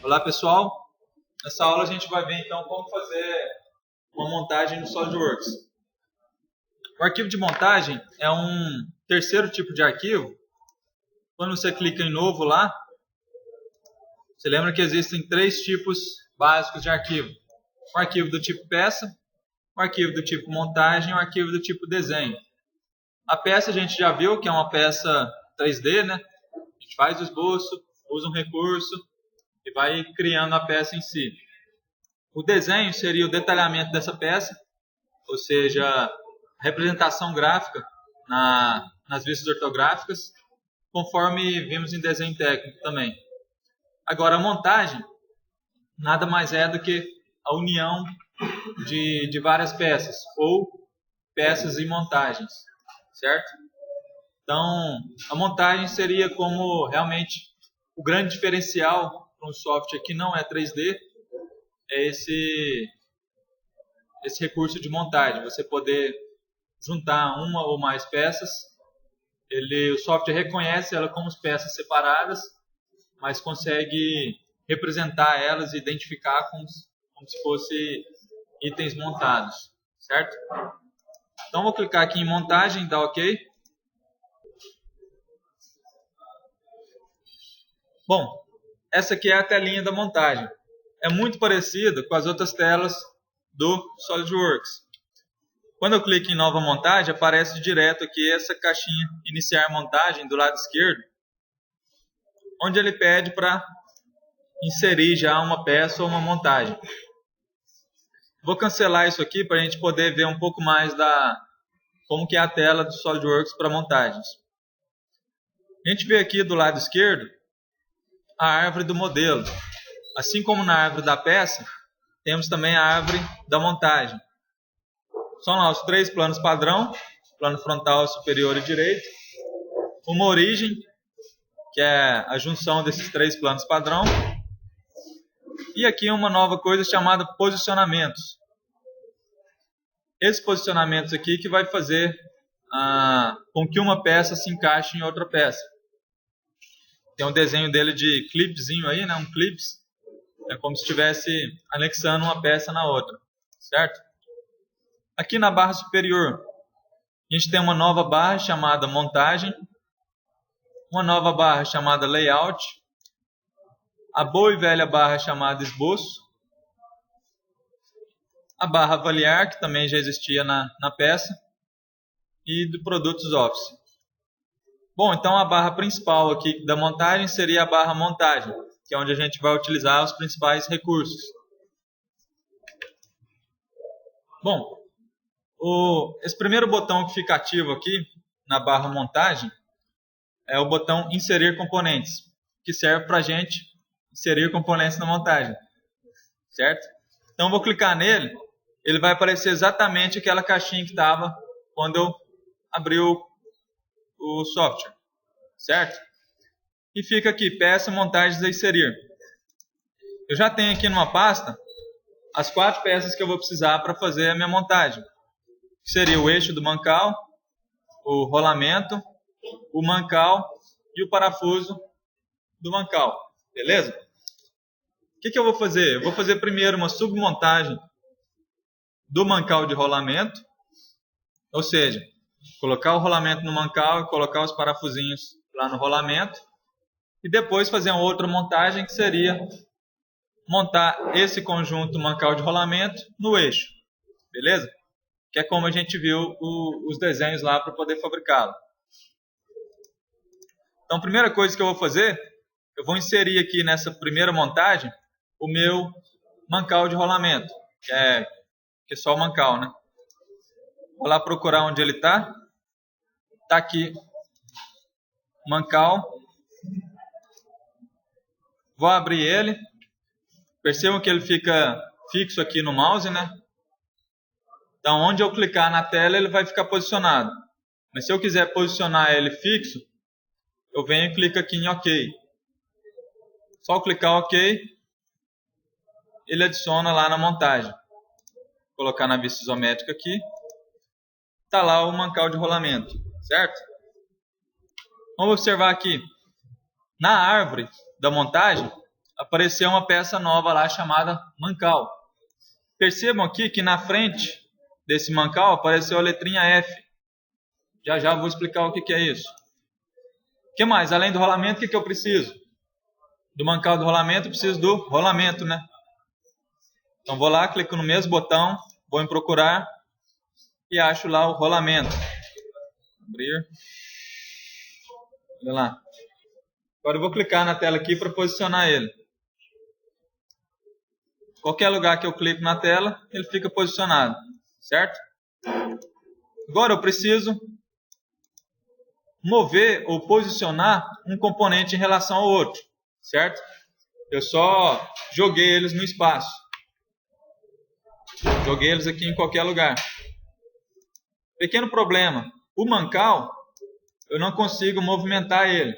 Olá pessoal, nessa aula a gente vai ver então como fazer uma montagem no SolidWorks. O arquivo de montagem é um terceiro tipo de arquivo. Quando você clica em novo lá, você lembra que existem três tipos básicos de arquivo. O arquivo do tipo peça, o arquivo do tipo montagem e o arquivo do tipo desenho. A peça a gente já viu que é uma peça 3D, né? A gente faz o esboço, usa um recurso e vai criando a peça em si. O desenho seria o detalhamento dessa peça, ou seja, a representação gráfica nas vistas ortográficas, conforme vimos em desenho técnico também. Agora, a montagem nada mais é do que a união de várias peças, ou peças e montagens, certo? Então, a montagem seria como realmente o grande diferencial para um software que não é 3D, é esse recurso de montagem, você poder juntar uma ou mais peças. O software reconhece ela como peças separadas, mas consegue representar elas e identificar como se fossem itens montados, certo? Então vou clicar aqui em montagem, dá OK. Bom, essa aqui é a telinha da montagem. É muito parecida com as outras telas do SolidWorks. Quando eu clico em nova montagem, aparece direto aqui essa caixinha iniciar montagem do lado esquerdo, onde ele pede para inserir já uma peça ou uma montagem. Vou cancelar isso aqui para a gente poder ver um pouco mais como que é a tela do SolidWorks para montagens. A gente vê aqui do lado esquerdo a árvore do modelo. Assim como na árvore da peça, temos também a árvore da montagem. São lá os três planos padrão, plano frontal, superior e direito. Uma origem, que é a junção desses três planos padrão. E aqui uma nova coisa chamada posicionamentos. Esses posicionamentos aqui que vai fazer com que uma peça se encaixe em outra peça. Tem um desenho dele de clipezinho aí, né? Um clips. É como se estivesse anexando uma peça na outra, certo? Aqui na barra superior, a gente tem uma nova barra chamada montagem, uma nova barra chamada layout, a boa e velha barra chamada esboço, a barra avaliar, que também já existia na peça, e do produtos Office. Bom, então a barra principal aqui da montagem seria a barra montagem, que é onde a gente vai utilizar os principais recursos. Bom, esse primeiro botão que fica ativo aqui na barra montagem é o botão inserir componentes, que serve para a gente inserir componentes na montagem, certo? Então vou clicar nele, ele vai aparecer exatamente aquela caixinha que estava quando eu abri o software, certo? E fica aqui, peça, montagens a inserir. Eu já tenho aqui numa pasta as 4 peças que eu vou precisar para fazer a minha montagem. Que seria o eixo do mancal, o rolamento, o mancal e o parafuso do mancal. Beleza? O que eu vou fazer? Eu vou fazer primeiro uma submontagem do mancal de rolamento, ou seja, colocar o rolamento no mancal e colocar os parafusinhos lá no rolamento, e depois fazer uma outra montagem que seria montar esse conjunto mancal de rolamento no eixo. Beleza? Que é como a gente viu os desenhos lá para poder fabricá-lo. Então, a primeira coisa que eu vou fazer, eu vou inserir aqui nessa primeira montagem o meu mancal de rolamento, que é só o mancal, né? Vou lá procurar onde ele está. Está aqui, mancal. Vou abrir ele. Percebam que ele fica fixo aqui no mouse, né? Então, onde eu clicar na tela, ele vai ficar posicionado. Mas se eu quiser posicionar ele fixo, eu venho e clico aqui em OK. Só clicar OK, ele adiciona lá na montagem. Vou colocar na vista isométrica aqui. Está lá o mancal de rolamento, certo? Vamos observar aqui. Na árvore da montagem, apareceu uma peça nova lá chamada mancal. Percebam aqui que na frente desse mancal apareceu a letrinha F. Já já vou explicar o que é isso. O que mais? Além do rolamento, o que eu preciso? Do mancal do rolamento, eu preciso do rolamento, né? Então vou lá, clico no mesmo botão, vou em procurar e acho lá o rolamento. Abrir. Olha lá. Agora eu vou clicar na tela aqui para posicionar ele. Qualquer lugar que eu clico na tela, ele fica posicionado, certo? Agora eu preciso mover ou posicionar um componente em relação ao outro, certo? Eu só joguei eles no espaço. Joguei eles aqui em qualquer lugar. Pequeno problema. O mancal, eu não consigo movimentar ele.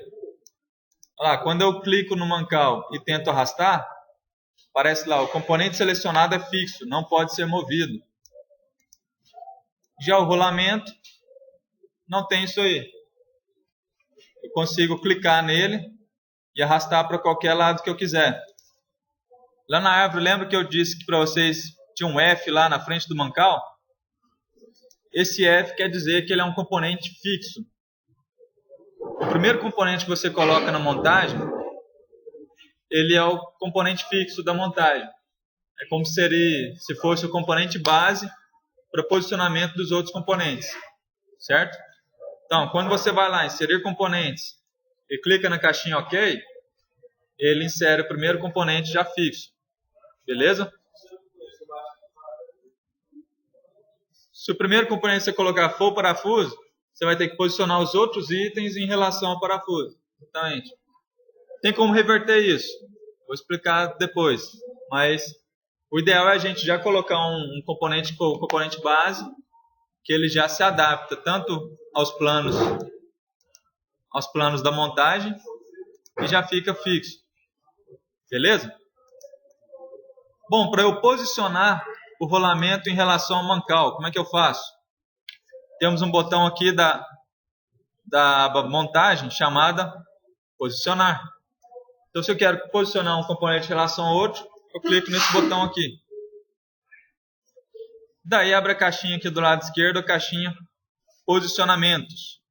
Olha lá, quando eu clico no mancal e tento arrastar, aparece lá, o componente selecionado é fixo, não pode ser movido. Já o rolamento, não tem isso aí. Eu consigo clicar nele e arrastar para qualquer lado que eu quiser. Lá na árvore, lembra que eu disse que para vocês tinha um F lá na frente do mancal? Esse F quer dizer que ele é um componente fixo. O primeiro componente que você coloca na montagem, ele é o componente fixo da montagem. É como se fosse o componente base para posicionamento dos outros componentes, certo? Então, quando você vai lá inserir componentes e clica na caixinha OK, ele insere o primeiro componente já fixo, beleza? Se o primeiro componente que você colocar for o parafuso, você vai ter que posicionar os outros itens em relação ao parafuso. Exatamente. Tem como reverter isso? Vou explicar depois. Mas o ideal é a gente já colocar um componente base, que ele já se adapta tanto aos planos da montagem e já fica fixo. Beleza? Bom, para eu posicionar o rolamento em relação ao mancal, como é que eu faço? Temos um botão aqui da aba montagem chamada posicionar. Então, se eu quero posicionar um componente em relação ao outro, eu clico nesse botão aqui. Daí abre a caixinha aqui do lado esquerdo, a caixinha posicionamentos.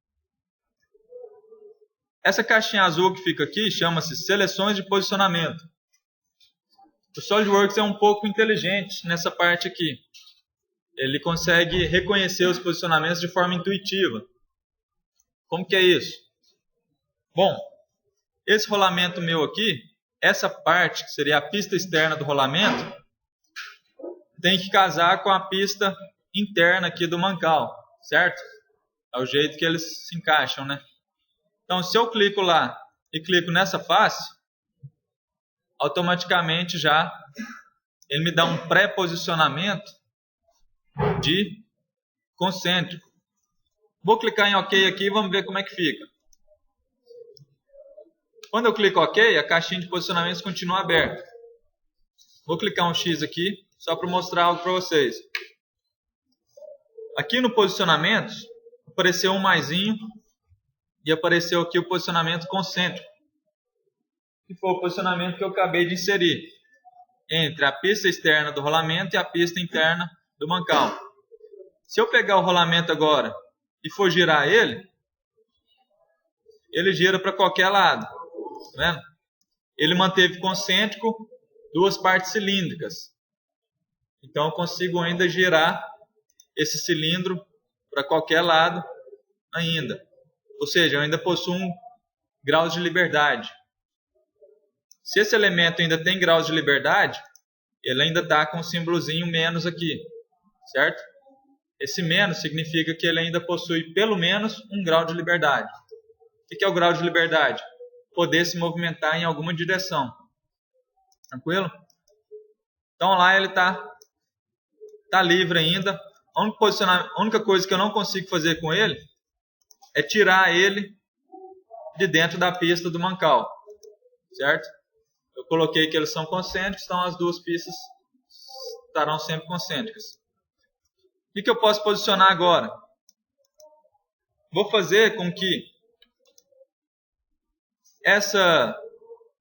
Essa caixinha azul que fica aqui chama-se seleções de posicionamento. O SolidWorks é um pouco inteligente nessa parte aqui. Ele consegue reconhecer os posicionamentos de forma intuitiva. Como que é isso? Bom, esse rolamento meu aqui, essa parte que seria a pista externa do rolamento, tem que casar com a pista interna aqui do mancal, certo? É o jeito que eles se encaixam, né? Então, se eu clico lá e clico nessa face, automaticamente já ele me dá um pré-posicionamento de concêntrico. Vou clicar em OK aqui e vamos ver como é que fica. Quando eu clico OK, a caixinha de posicionamentos continua aberta. Vou clicar um X aqui, só para mostrar algo para vocês. Aqui no posicionamentos, apareceu um maisinho e apareceu aqui o posicionamento concêntrico, que foi o posicionamento que eu acabei de inserir entre a pista externa do rolamento e a pista interna do mancal. Se eu pegar o rolamento agora e for girar ele gira para qualquer lado. Tá vendo? Ele manteve concêntrico duas partes cilíndricas. Então eu consigo ainda girar esse cilindro para qualquer lado ainda. Ou seja, eu ainda possuo um grau de liberdade. Se esse elemento ainda tem graus de liberdade, ele ainda está com o símbolozinho menos aqui, certo? Esse menos significa que ele ainda possui pelo menos um grau de liberdade. O que é o grau de liberdade? Poder se movimentar em alguma direção. Tranquilo? Então lá ele está livre ainda. A única coisa que eu não consigo fazer com ele é tirar ele de dentro da pista do mancal, certo? Eu coloquei que eles são concêntricos, então as duas pistas estarão sempre concêntricas. O que eu posso posicionar agora? Vou fazer com que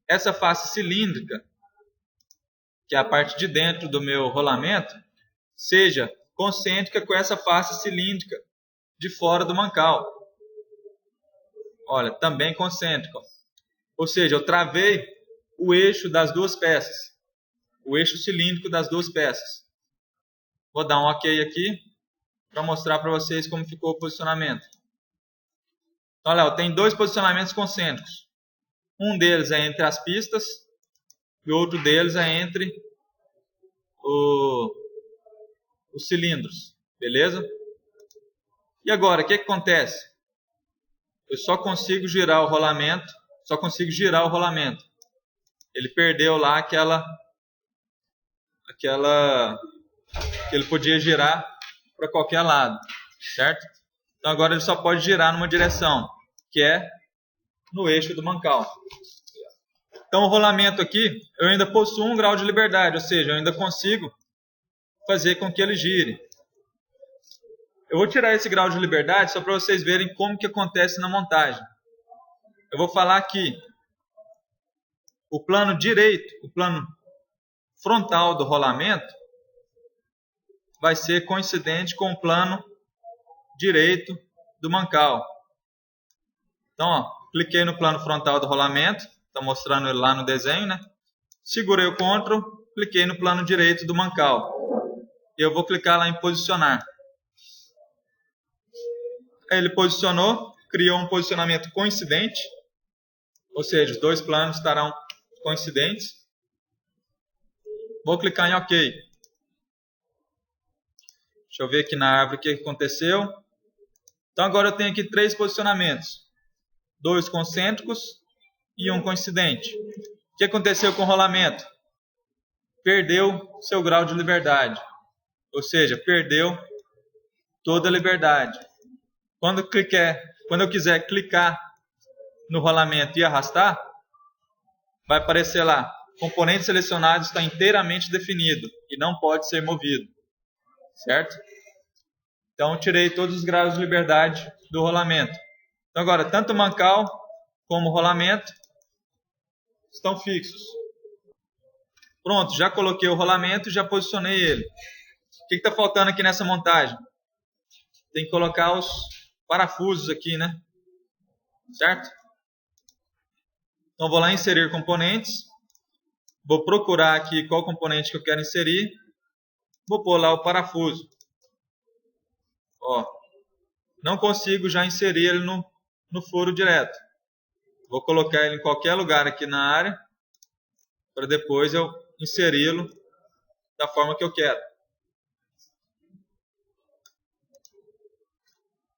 essa face cilíndrica, que é a parte de dentro do meu rolamento, seja concêntrica com essa face cilíndrica de fora do mancal. Olha, também concêntrica. Ou seja, eu travei o eixo das duas peças, o eixo cilíndrico das duas peças. Vou dar um OK aqui para mostrar para vocês como ficou o posicionamento. Então, olha, eu tenho dois posicionamentos concêntricos. Um deles é entre as pistas e o outro deles é entre os cilindros. Beleza? E agora, o que acontece? Eu só consigo girar o rolamento. Ele perdeu lá que ele podia girar para qualquer lado, certo? Então agora ele só pode girar numa direção, que é no eixo do mancal. Então o rolamento aqui, eu ainda possuo um grau de liberdade, ou seja, eu ainda consigo fazer com que ele gire. Eu vou tirar esse grau de liberdade só para vocês verem como que acontece na montagem. Eu vou falar que o plano direito, o plano frontal do rolamento, vai ser coincidente com o plano direito do mancal. Então, ó, cliquei no plano frontal do rolamento, está mostrando ele lá no desenho, né? Segurei o Ctrl, cliquei no plano direito do mancal. E eu vou clicar lá em posicionar. Aí ele posicionou, criou um posicionamento coincidente, ou seja, os dois planos estarão coincidentes. Vou clicar em OK. Deixa eu ver aqui na árvore o que aconteceu. Então agora eu tenho aqui três posicionamentos. Dois concêntricos e um coincidente. O que aconteceu com o rolamento? Perdeu seu grau de liberdade. Ou seja, perdeu toda a liberdade. Quando eu quiser clicar no rolamento e arrastar, vai aparecer lá, componente selecionado está inteiramente definido e não pode ser movido. Certo? Então, tirei todos os graus de liberdade do rolamento. Então, agora, tanto o mancal como o rolamento estão fixos. Pronto, já coloquei o rolamento e já posicionei ele. O que está faltando aqui nessa montagem? Tem que colocar os parafusos aqui, né? Certo? Então, vou lá em inserir componentes. Vou procurar aqui qual componente que eu quero inserir. Vou pôr lá o parafuso. Ó, não consigo já inserir ele no furo direto. Vou colocar ele em qualquer lugar aqui na área, para depois eu inseri-lo da forma que eu quero.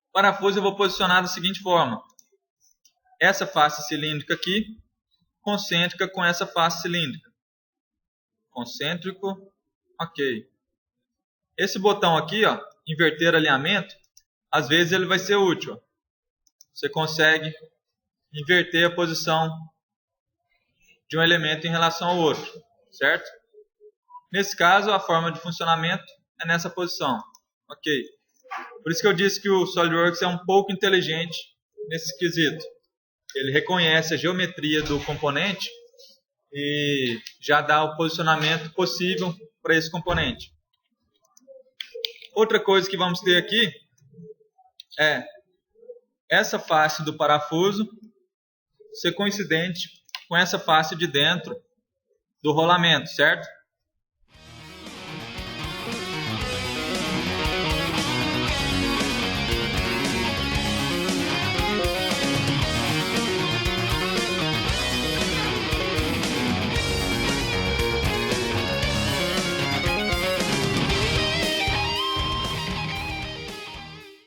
O parafuso eu vou posicionar da seguinte forma. Essa face cilíndrica aqui, concêntrica com essa face cilíndrica. Concêntrico, OK. Esse botão aqui, ó, inverter alinhamento, às vezes ele vai ser útil. Você consegue inverter a posição de um elemento em relação ao outro, certo? Nesse caso, a forma de funcionamento é nessa posição. OK. Por isso que eu disse que o SolidWorks é um pouco inteligente nesse quesito. Ele reconhece a geometria do componente e já dá o posicionamento possível para esse componente. Outra coisa que vamos ter aqui é essa face do parafuso ser coincidente com essa face de dentro do rolamento, certo?